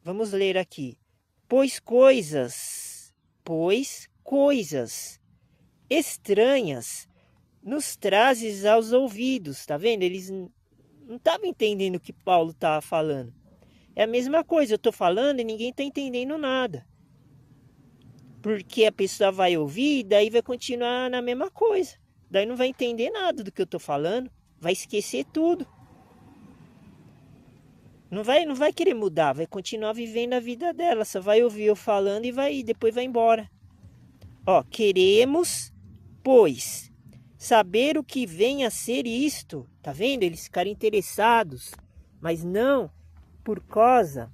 Vamos ler aqui. Pois coisas estranhas nos trazes aos ouvidos. Tá vendo? Eles não estavam entendendo o que Paulo estava falando. É a mesma coisa, eu estou falando e ninguém está entendendo nada. Porque a pessoa vai ouvir e daí vai continuar na mesma coisa. Daí não vai entender nada do que eu estou falando. Vai esquecer tudo. Não vai querer mudar, vai continuar vivendo a vida dela. Só vai ouvir eu falando e depois vai embora. Ó, queremos, pois, saber o que vem a ser isto. Tá vendo? Eles ficaram interessados. Mas não por causa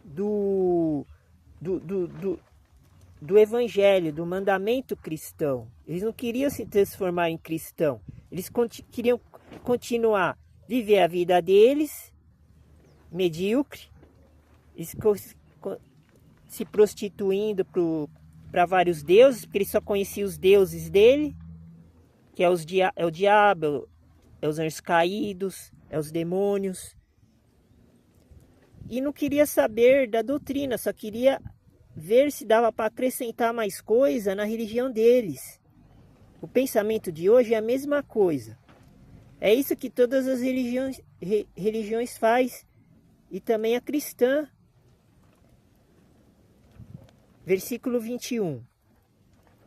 do evangelho, do mandamento cristão. Eles não queriam se transformar em cristão. Eles queriam continuar viver a vida deles, medíocre, se prostituindo para vários deuses, porque eles só conheciam os deuses dele, que é o diabo, é os anjos caídos, é os demônios. E não queria saber da doutrina, só queria ver se dava para acrescentar mais coisa na religião deles. O pensamento de hoje é a mesma coisa. É isso que todas as religiões faz, e também a cristã. Versículo 21.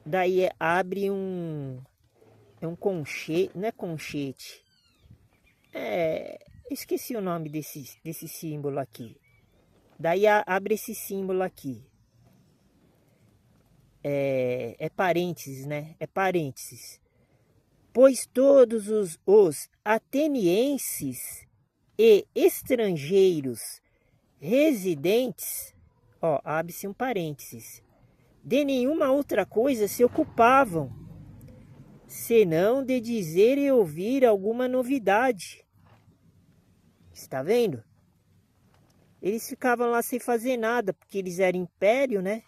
Daí abre é um conchete, não é conchete. Esqueci o nome desse símbolo aqui. Daí abre esse símbolo aqui. É parênteses, né? É parênteses. Pois todos os atenienses e estrangeiros residentes, ó, abre-se um parênteses, de nenhuma outra coisa se ocupavam, senão de dizer e ouvir alguma novidade. Está vendo? Eles ficavam lá sem fazer nada, porque eles eram império, né?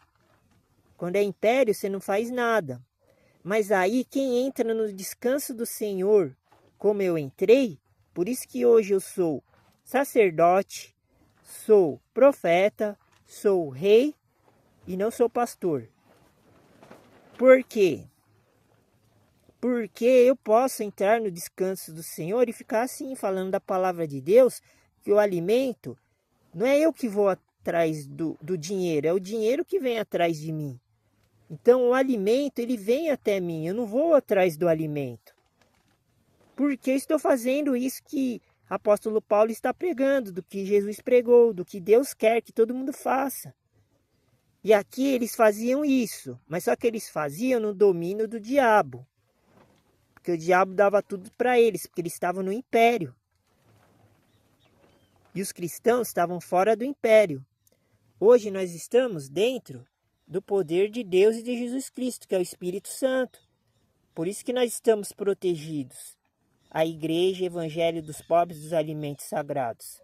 Quando é império, você não faz nada. Mas aí, quem entra no descanso do Senhor, como eu entrei, por isso que hoje eu sou sacerdote, sou profeta, sou rei e não sou pastor. Por quê? Porque eu posso entrar no descanso do Senhor e ficar assim, falando da palavra de Deus, que o alimento, não é eu que vou atrás do dinheiro, é o dinheiro que vem atrás de mim. Então o alimento, ele vem até mim, eu não vou atrás do alimento. Porque eu estou fazendo isso que o apóstolo Paulo está pregando, do que Jesus pregou, do que Deus quer que todo mundo faça. E aqui eles faziam isso, mas só que eles faziam no domínio do diabo. Porque o diabo dava tudo para eles, porque eles estavam no império. E os cristãos estavam fora do império. Hoje nós estamos dentro do poder de Deus e de Jesus Cristo, que é o Espírito Santo. Por isso que nós estamos protegidos. A igreja, evangelho dos pobres, dos alimentos sagrados.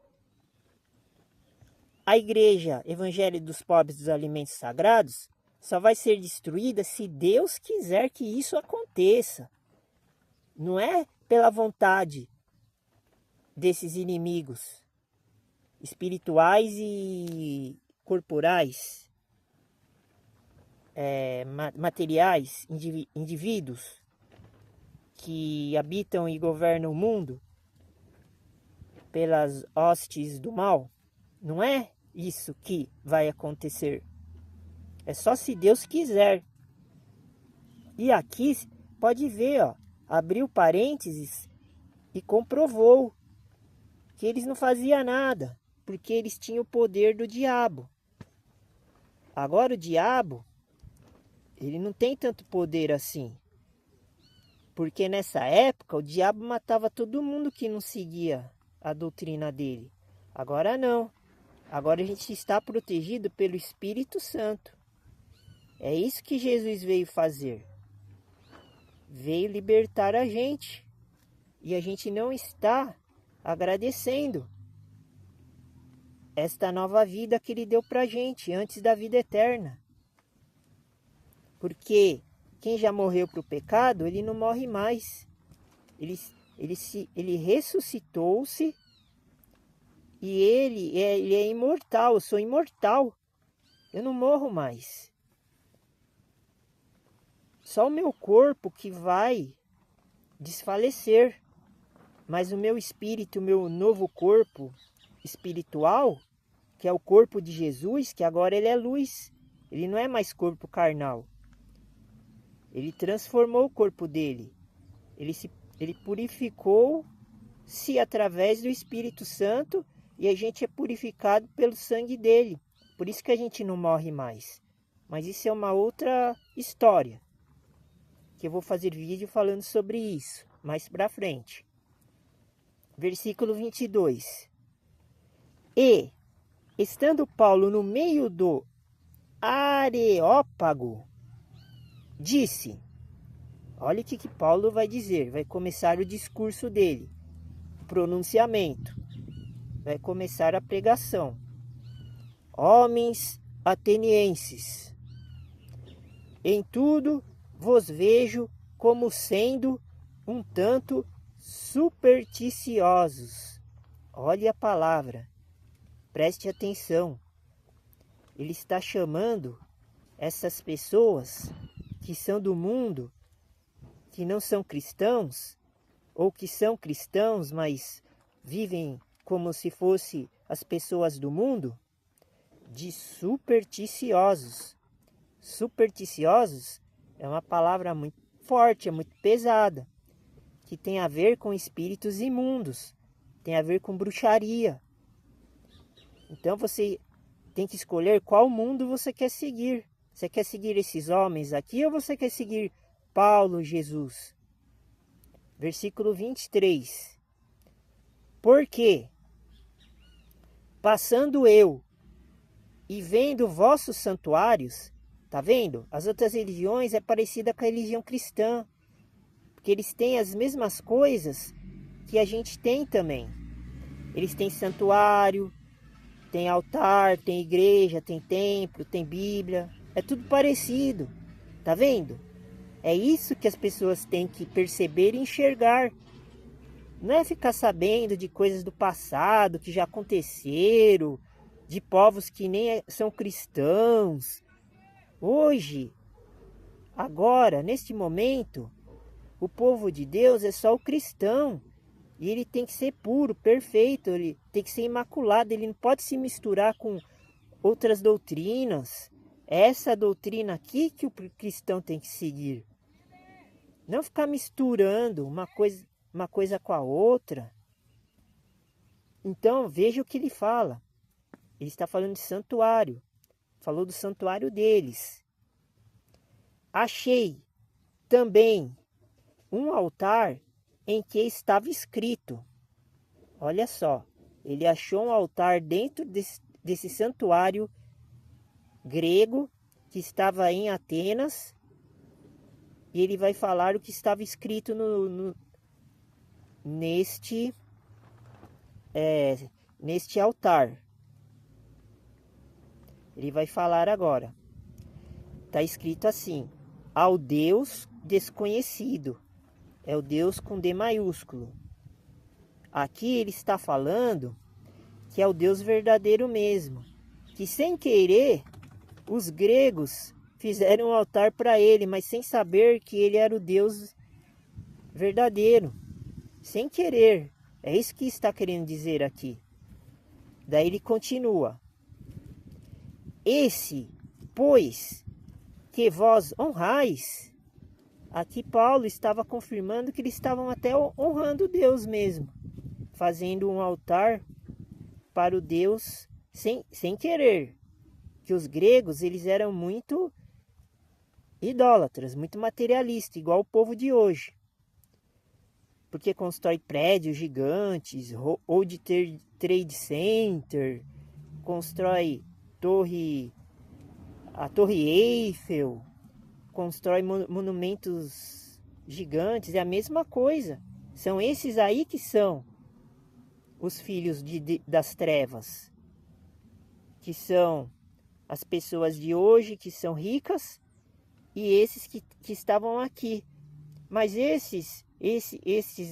A igreja Evangelho dos Pobres dos Alimentos Sagrados só vai ser destruída se Deus quiser que isso aconteça. Não é pela vontade desses inimigos espirituais e corporais, materiais, indivíduos que habitam e governam o mundo pelas hostes do mal. Não é isso que vai acontecer. É só se Deus quiser. E aqui pode ver, ó, abriu parênteses e comprovou que eles não faziam nada, porque eles tinham o poder do diabo. Agora o diabo, ele não tem tanto poder assim. Porque nessa época o diabo matava todo mundo que não seguia a doutrina dele. Agora não. Agora a gente está protegido pelo Espírito Santo. É isso que Jesus veio fazer. Veio libertar a gente. E a gente não está agradecendo esta nova vida que Ele deu para a gente antes da vida eterna. Porque quem já morreu para o pecado, ele não morre mais. Ele ressuscitou-se e ele é imortal. Eu sou imortal. Eu não morro mais. Só o meu corpo que vai desfalecer. Mas o meu espírito, o meu novo corpo espiritual, que é o corpo de Jesus, que agora ele é luz. Ele não é mais corpo carnal. Ele transformou o corpo dele. Ele purificou-se através do Espírito Santo e a gente é purificado pelo sangue dele. Por isso que a gente não morre mais. Mas isso é uma outra história, que eu vou fazer vídeo falando sobre isso mais pra frente. Versículo 22. E, estando Paulo no meio do Areópago, disse, olha o que Paulo vai dizer, vai começar o discurso dele, o pronunciamento, vai começar a pregação. Homens atenienses, em tudo vos vejo como sendo um tanto supersticiosos. Olhe a palavra, preste atenção. Ele está chamando essas pessoas que são do mundo, que não são cristãos, ou que são cristãos, mas vivem como se fossem as pessoas do mundo, de supersticiosos. Supersticiosos é uma palavra muito forte, é muito pesada, que tem a ver com espíritos imundos, tem a ver com bruxaria. Então você tem que escolher qual mundo você quer seguir. Você quer seguir esses homens aqui ou você quer seguir Paulo, Jesus? Versículo 23. Porque, passando eu e vendo vossos santuários, tá vendo? As outras religiões é parecida com a religião cristã, porque eles têm as mesmas coisas que a gente tem também. Eles têm santuário, tem altar, tem igreja, tem templo, tem Bíblia. É tudo parecido, tá vendo? É isso que as pessoas têm que perceber e enxergar. Não é ficar sabendo de coisas do passado que já aconteceram, de povos que nem são cristãos. Hoje, agora, neste momento, o povo de Deus é só o cristão. E ele tem que ser puro, perfeito, ele tem que ser imaculado, ele não pode se misturar com outras doutrinas. É essa doutrina aqui que o cristão tem que seguir. Não ficar misturando uma coisa com a outra. Então, veja o que ele fala. Ele está falando de santuário. Falou do santuário deles. Achei também um altar em que estava escrito. Olha só, ele achou um altar dentro desse santuário grego que estava em Atenas. E ele vai falar o que estava escrito neste altar. Ele vai falar agora. Está escrito assim: ao Deus desconhecido. É o Deus com D maiúsculo. Aqui ele está falando que é o Deus verdadeiro mesmo. Que sem querer, os gregos fizeram um altar para ele, mas sem saber que ele era o Deus verdadeiro. Sem querer. É isso que está querendo dizer aqui. Daí ele continua. Esse, pois, que vós honrais. Aqui Paulo estava confirmando que eles estavam até honrando Deus mesmo. Fazendo um altar para o Deus sem querer. Que os gregos, eles eram muito idólatras, muito materialistas, igual o povo de hoje. Porque constrói prédios gigantes, ou de trade center, constrói a Torre Eiffel, constrói monumentos gigantes, é a mesma coisa. São esses aí que são os filhos das trevas, que são as pessoas de hoje que são ricas e esses que estavam aqui. Mas esses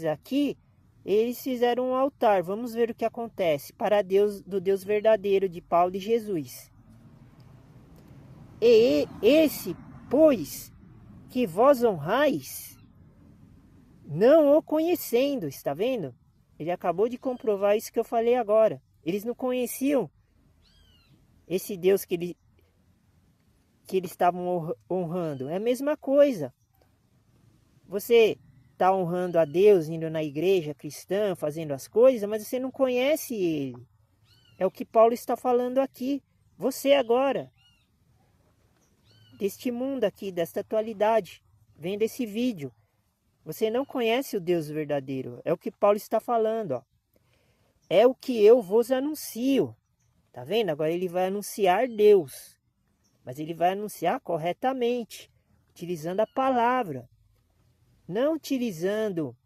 aqui, eles fizeram um altar. Vamos ver o que acontece para Deus, do Deus verdadeiro de Paulo e Jesus. E esse, pois, que vós honrais, não o conhecendo, está vendo? Ele acabou de comprovar isso que eu falei agora. Eles não conheciam esse Deus que eles estavam honrando. É a mesma coisa. Você está honrando a Deus, indo na igreja cristã, fazendo as coisas, mas você não conhece Ele. É o que Paulo está falando aqui. Você agora, deste mundo aqui, desta atualidade, vendo esse vídeo, você não conhece o Deus verdadeiro. É o que Paulo está falando, ó. É o que eu vos anuncio. Tá vendo? Agora ele vai anunciar Deus. Mas ele vai anunciar corretamente, utilizando a palavra. Não utilizando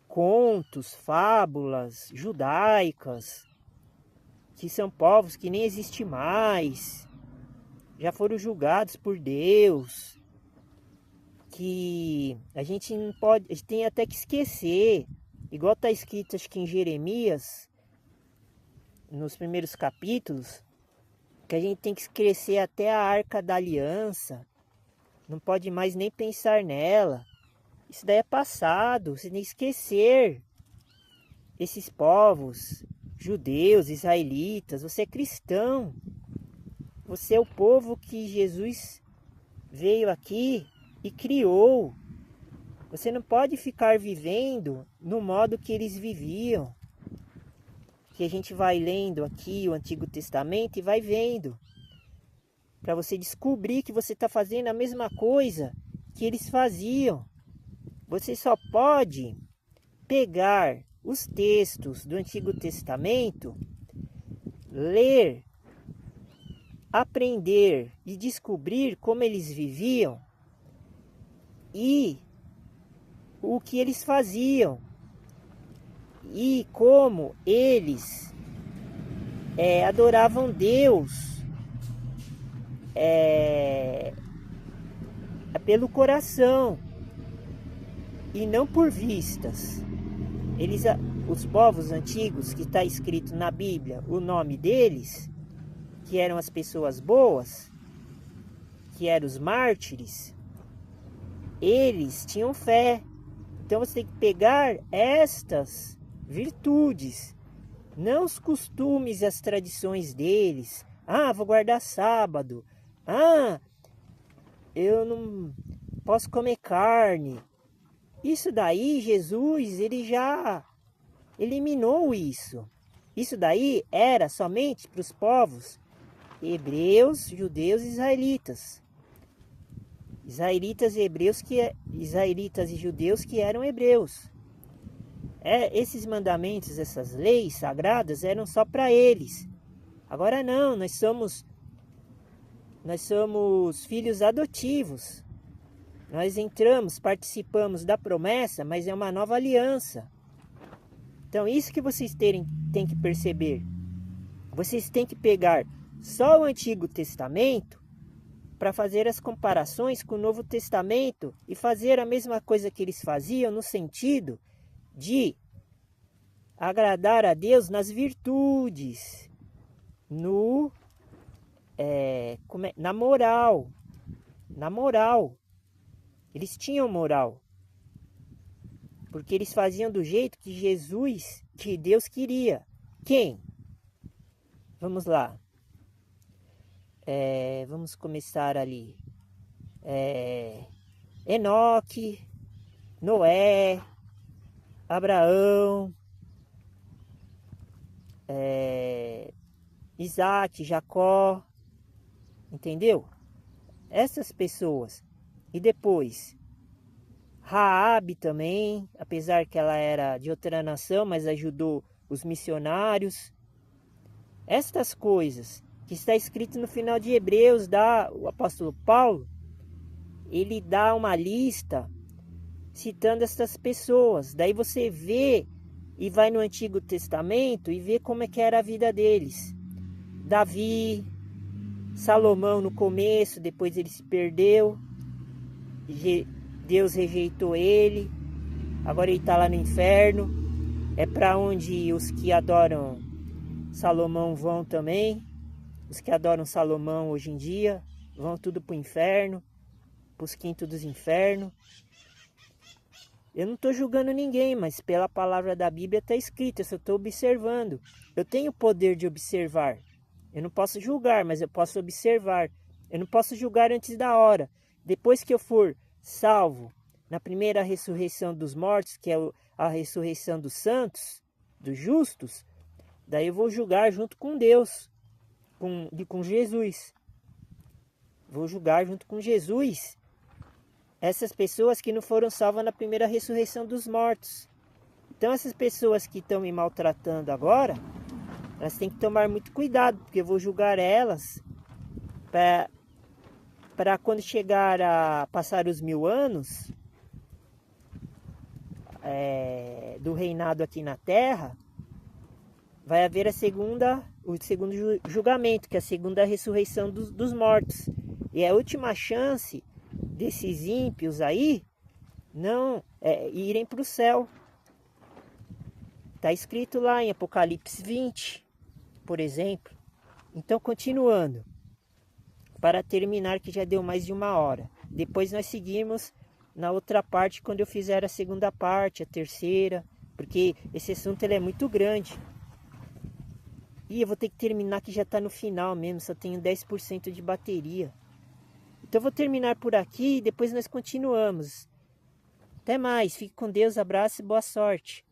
contos, fábulas judaicas, que são povos que nem existem mais, já foram julgados por Deus, que a gente não pode, a gente tem até que esquecer, igual está escrito acho que em Jeremias, nos primeiros capítulos, que a gente tem que esquecer até a Arca da Aliança, não pode mais nem pensar nela. Isso daí é passado, você tem que esquecer esses povos, judeus, israelitas. Você é cristão, você é o povo que Jesus veio aqui e criou. Você não pode ficar vivendo no modo que eles viviam. Que a gente vai lendo aqui o Antigo Testamento e vai vendo. Para você descobrir que você está fazendo a mesma coisa que eles faziam. Você só pode pegar os textos do Antigo Testamento, ler, aprender e descobrir como eles viviam e o que eles faziam e como eles adoravam Deus pelo coração e não por vistas. Os povos antigos, que está escrito na Bíblia o nome deles, que eram as pessoas boas, que eram os mártires, eles tinham fé. Então você tem que pegar estas virtudes, não os costumes e as tradições deles. Ah, vou guardar sábado. Ah, eu não posso comer carne. Isso daí, Jesus, ele já eliminou isso. Isso daí era somente para os povos hebreus, judeus e israelitas. Israelitas e judeus que eram hebreus. Esses mandamentos, essas leis sagradas eram só para eles. Agora não, nós somos filhos adotivos. Nós entramos, participamos da promessa, mas é uma nova aliança. Então isso que vocês têm que perceber. Vocês têm que pegar só o Antigo Testamento para fazer as comparações com o Novo Testamento e fazer a mesma coisa que eles faziam no sentido de agradar a Deus nas virtudes, na moral. Na moral. Eles tinham moral. Porque eles faziam do jeito que Jesus, que Deus queria. Quem? Vamos lá. Vamos começar ali. Enoque, Noé, Abraão, Isaac, Jacó, entendeu? Essas pessoas. E depois, Raabe também, apesar que ela era de outra nação, mas ajudou os missionários. Estas coisas que está escrito no final de Hebreus, o apóstolo Paulo, ele dá uma lista citando estas pessoas. Daí você vê e vai no Antigo Testamento e vê como é que era a vida deles. Davi, Salomão no começo, depois ele se perdeu, Deus rejeitou ele, agora ele está lá no inferno, é para onde os que adoram Salomão vão também. Os que adoram Salomão hoje em dia vão tudo para o inferno, para os quintos dos infernos. Eu não estou julgando ninguém, mas pela palavra da Bíblia está escrito, eu só estou observando. Eu tenho o poder de observar. Eu não posso julgar, mas eu posso observar. Eu não posso julgar antes da hora. Depois que eu for salvo na primeira ressurreição dos mortos, que é a ressurreição dos santos, dos justos, daí eu vou julgar junto com Deus, com Jesus. Vou julgar junto com Jesus essas pessoas que não foram salvas na primeira ressurreição dos mortos. Então essas pessoas que estão me maltratando agora, elas têm que tomar muito cuidado, porque eu vou julgar elas para quando chegar a passar os 1000 anos do reinado aqui na terra, vai haver o segundo julgamento, que é a segunda ressurreição dos mortos. E é a última chance desses ímpios aí não irem para o céu. Está escrito lá em Apocalipse 20, por exemplo. Então, continuando, para terminar, que já deu mais de 1 hora. Depois nós seguimos na outra parte, quando eu fizer a segunda parte, a terceira, porque esse assunto ele é muito grande. E eu vou ter que terminar, que já está no final mesmo, só tenho 10% de bateria. Então eu vou terminar por aqui e depois nós continuamos. Até mais, fique com Deus, abraço e boa sorte.